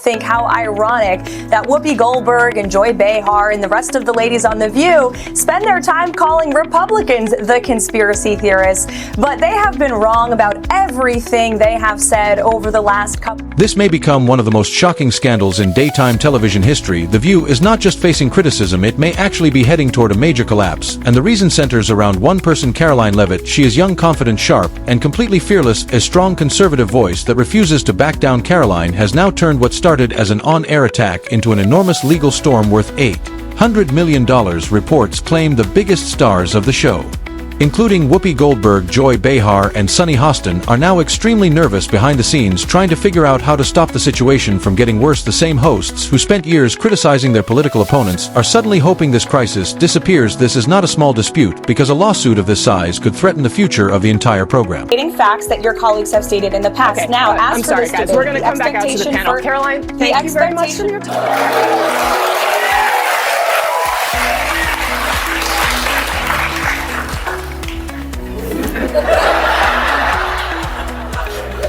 think how ironic that Whoopi Goldberg and Joy Behar and the rest of the ladies on The View spend their time calling Republicans the conspiracy theorists, but they have been wrong about everything they have said over the last couple. This may become one of the most shocking scandals in daytime television history. The View is not just facing criticism, it may actually be heading toward a major collapse, and the reason centers around one person, Karoline Leavitt. She is young, confident, sharp, and completely fearless. A strong conservative voice that refuses to back down. Karoline has now turned what started as an on-air attack into an enormous legal storm worth $800 million. Reports claim the biggest stars of the show, including Whoopi Goldberg, Joy Behar, and Sunny Hostin, are now extremely nervous behind the scenes trying to figure out how to stop the situation from getting worse. The same hosts who spent years criticizing their political opponents are suddenly hoping this crisis disappears. This is not a small dispute, because a lawsuit of this size could threaten the future of the entire program. Facts that your colleagues have stated in the past. Okay, now, I'm sorry, guys. We're going to come back out to the panel. Karoline, thank you very much for your time.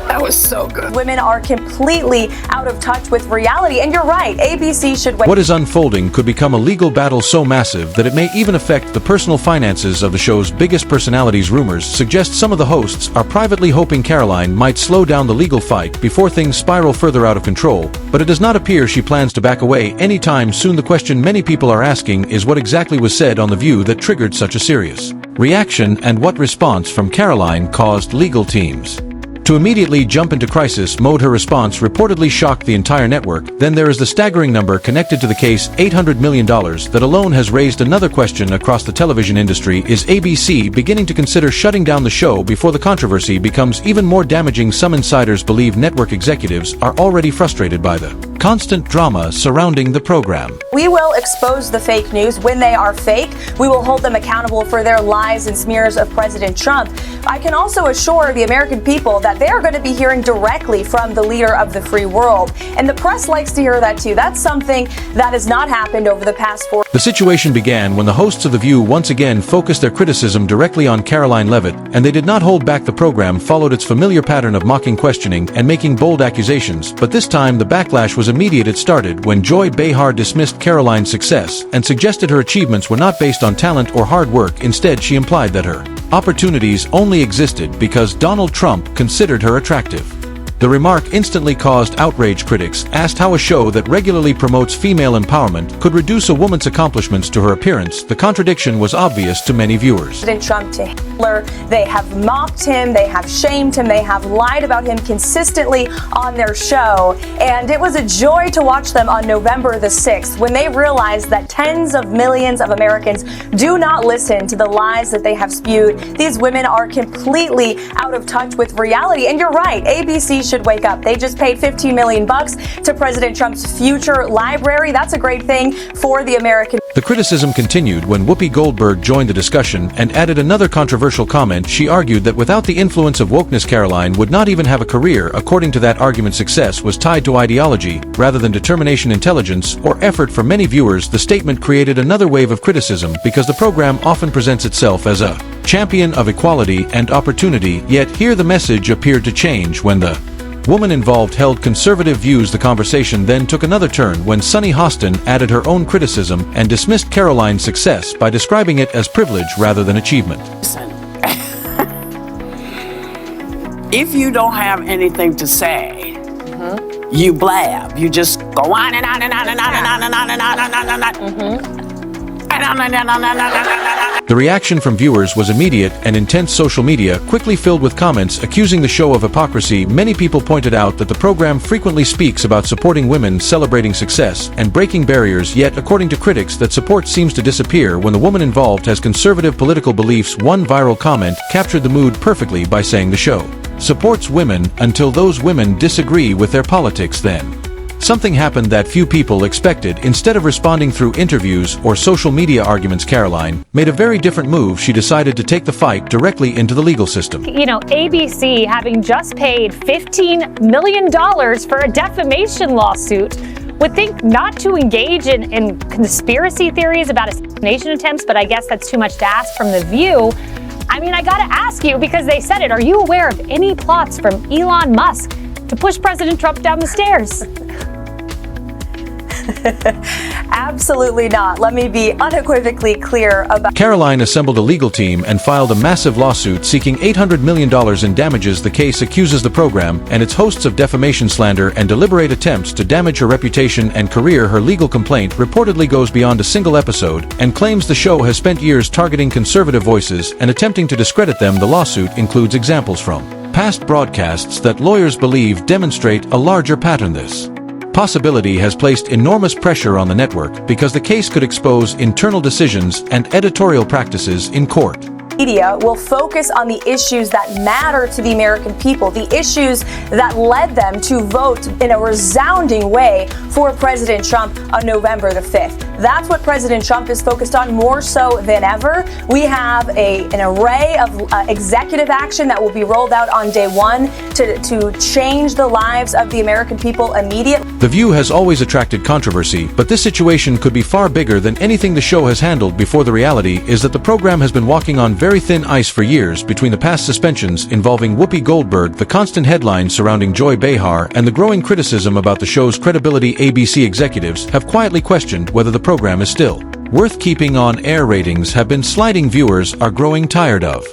That was so good. Women are completely out of touch with reality, and you're right, ABC should wait. What is unfolding could become a legal battle so massive that it may even affect the personal finances of the show's biggest personalities. Rumors suggest some of the hosts are privately hoping Karoline might slow down the legal fight before things spiral further out of control, but it does not appear she plans to back away anytime soon. The question many people are asking is what exactly was said on The View that triggered such a serious reaction, and what response from Karoline caused legal teams to immediately jump into crisis mode. Her response reportedly shocked the entire network. Then there is the staggering number connected to the case, $800 million, that alone has raised another question across the television industry. Is ABC beginning to consider shutting down the show before the controversy becomes even more damaging? Some insiders believe network executives are already frustrated by the constant drama surrounding the program. We will expose the fake news when they are fake. We will hold them accountable for their lies and smears of President Trump. I can also assure the American people that they are going to be hearing directly from the leader of the free world. And the press likes to hear that too. That's something that has not happened over the past 4 years. The situation began when the hosts of The View once again focused their criticism directly on Karoline Leavitt, and they did not hold back. The program followed its familiar pattern of mocking, questioning, and making bold accusations, but this time the backlash was immediate. It started when Joy Behar dismissed Karoline's success and suggested her achievements were not based on talent or hard work. Instead, she implied that her opportunities only existed because Donald Trump considered her attractive. The remark instantly caused outrage. Critics asked how a show that regularly promotes female empowerment could reduce a woman's accomplishments to her appearance. The contradiction was obvious to many viewers. President Trump to Hitler, they have mocked him, they have shamed him, they have lied about him consistently on their show. And it was a joy to watch them on November the 6th when they realized that tens of millions of Americans do not listen to the lies that they have spewed. These women are completely out of touch with reality. And you're right, ABC should wake up. They just paid $15 million to President Trump's future library. That's a great thing for the American. The criticism continued when Whoopi Goldberg joined the discussion and added another controversial comment. She argued that without the influence of wokeness, Karoline would not even have a career. According to that argument, success was tied to ideology rather than determination, intelligence, or effort. For many viewers, the statement created another wave of criticism because the program often presents itself as a champion of equality and opportunity, yet here the message appeared to change when the woman involved held conservative views. The conversation then took another turn when Sunny Hostin added her own criticism and dismissed Karoline's success by describing it as privilege rather than achievement. Listen, if you don't have anything to say, you blab. You just go on and on and on and on and on and on and on and on and on. The reaction from viewers was immediate and intense. Social media quickly filled with comments accusing the show of hypocrisy. Many people pointed out that the program frequently speaks about supporting women, celebrating success, and breaking barriers, yet according to critics that support seems to disappear when the woman involved has conservative political beliefs. One viral comment captured the mood perfectly by saying the show supports women until those women disagree with their politics. Then something happened that few people expected. Instead of responding through interviews or social media arguments, Karoline made a very different move. She decided to take the fight directly into the legal system. You know, ABC, having just paid $15 million for a defamation lawsuit, would think not to engage in conspiracy theories about assassination attempts, but I guess that's too much to ask from The View. I mean, I gotta ask you, because they said it, are you aware of any plots from Elon Musk to push President Trump down the stairs? Absolutely not. Let me be unequivocally clear about. Karoline assembled a legal team and filed a massive lawsuit seeking $800 million in damages. The case accuses the program and its hosts of defamation, slander, and deliberate attempts to damage her reputation and career. Her legal complaint reportedly goes beyond a single episode and claims the show has spent years targeting conservative voices and attempting to discredit them. The lawsuit includes examples from past broadcasts that lawyers believe demonstrate a larger pattern. This possibility has placed enormous pressure on the network because the case could expose internal decisions and editorial practices in court. Media will focus on the issues that matter to the American people, the issues that led them to vote in a resounding way for President Trump on November the 5th. That's what President Trump is focused on more so than ever. We have an array of executive action that will be rolled out on day one to change the lives of the American people immediately. The View has always attracted controversy, but this situation could be far bigger than anything the show has handled before. The reality is that the program has been walking on very thin ice for years between the past suspensions involving Whoopi Goldberg, the constant headlines surrounding Joy Behar, and the growing criticism about the show's credibility. ABC executives have quietly questioned whether the program is still worth keeping on air. Ratings have been sliding. Viewers are growing tired of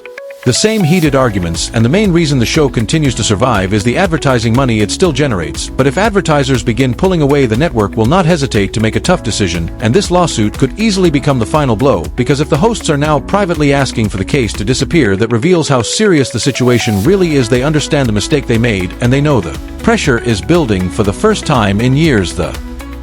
the same heated arguments, and the main reason the show continues to survive is the advertising money it still generates. But if advertisers begin pulling away, the network will not hesitate to make a tough decision, and this lawsuit could easily become the final blow, because if the hosts are now privately asking for the case to disappear, that reveals how serious the situation really is. They understand the mistake they made, and they know the pressure is building. For the first time in years, the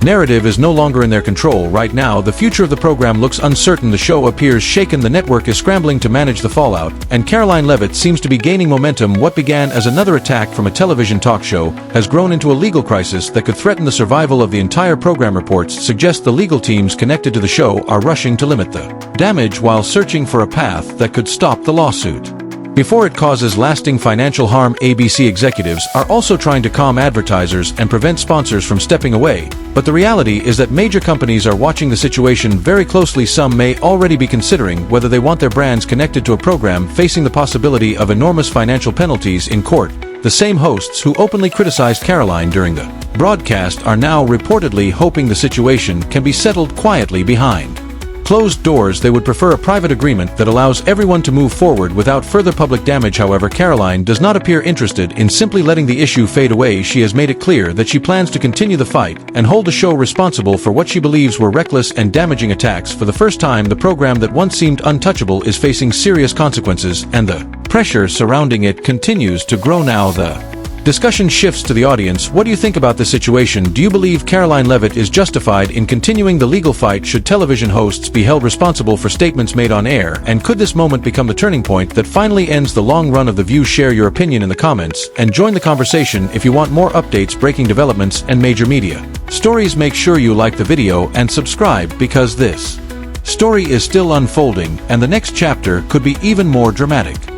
narrative is no longer in their control. Right now, the future of the program looks uncertain. The show appears shaken. The network is scrambling to manage the fallout, and Karoline Leavitt seems to be gaining momentum. What began as another attack from a television talk show has grown into a legal crisis that could threaten the survival of the entire program. Reports suggest the legal teams connected to the show are rushing to limit the damage while searching for a path that could stop the lawsuit before it causes lasting financial harm. ABC executives are also trying to calm advertisers and prevent sponsors from stepping away, but the reality is that major companies are watching the situation very closely. Some may already be considering whether they want their brands connected to a program facing the possibility of enormous financial penalties in court. The same hosts who openly criticized Karoline during the broadcast are now reportedly hoping the situation can be settled quietly behind closed doors. They would prefer a private agreement that allows everyone to move forward without further public damage. However, Karoline does not appear interested in simply letting the issue fade away. She has made it clear that she plans to continue the fight and hold the show responsible for what she believes were reckless and damaging attacks. For the first time, the program that once seemed untouchable is facing serious consequences, and the pressure surrounding it continues to grow. Now the discussion shifts to the audience. What do you think about this situation? Do you believe Karoline Leavitt is justified in continuing the legal fight? Should television hosts be held responsible for statements made on air? And could this moment become the turning point that finally ends the long run of The View? Share your opinion in the comments and join the conversation if you want more updates, breaking developments, and major media stories. Make sure you like the video and subscribe, because this story is still unfolding and the next chapter could be even more dramatic.